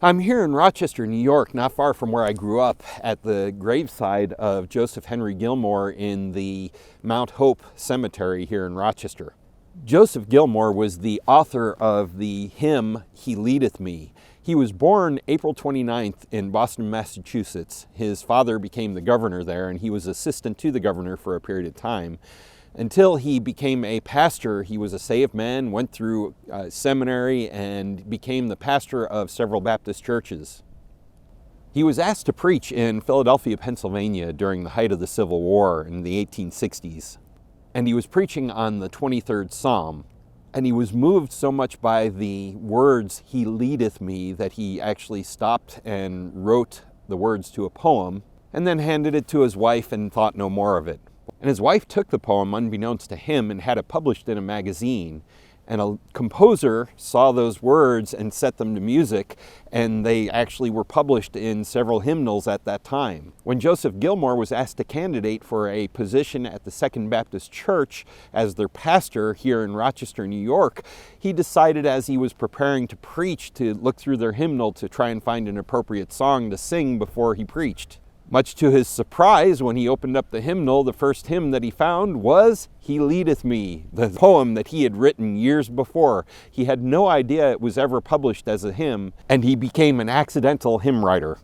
I'm here in Rochester, New York, not far from where I grew up, at the graveside of Joseph Henry Gilmore in the Mount Hope Cemetery here in Rochester. Joseph Gilmore was the author of the hymn, "He Leadeth Me." He was born April 29th in Boston, Massachusetts. His father became the governor there, and he was assistant to the governor for a period of time. Until he became a pastor, he was a saved man, went through seminary, and became the pastor of several Baptist churches. He was asked to preach in Philadelphia, Pennsylvania during the height of the Civil War in the 1860s. And he was preaching on the 23rd Psalm. And he was moved so much by the words, "He leadeth me," that he actually stopped and wrote the words to a poem, and then handed it to his wife and thought no more of it. And his wife took the poem, unbeknownst to him, and had it published in a magazine. And a composer saw those words and set them to music, and they actually were published in several hymnals at that time. When Joseph Gilmore was asked to candidate for a position at the Second Baptist Church as their pastor here in Rochester, New York, he decided as he was preparing to preach to look through their hymnal to try and find an appropriate song to sing before he preached. Much to his surprise, when he opened up the hymnal, the first hymn that he found was "He Leadeth Me," the poem that he had written years before. He had no idea it was ever published as a hymn, and he became an accidental hymn writer.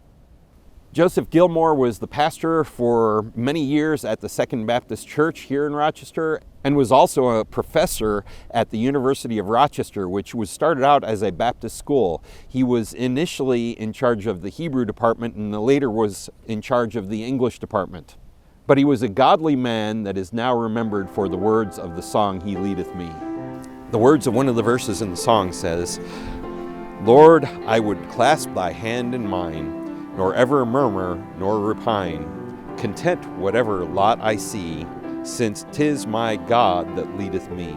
Joseph Gilmore was the pastor for many years at the Second Baptist Church here in Rochester, and was also a professor at the University of Rochester, which was started out as a Baptist school. He was initially in charge of the Hebrew department and later was in charge of the English department. But he was a godly man that is now remembered for the words of the song, "He Leadeth Me." The words of one of the verses in the song says, "Lord, I would clasp thy hand in mine, nor ever murmur nor repine, content whatever lot I see, since 'tis my God that leadeth me."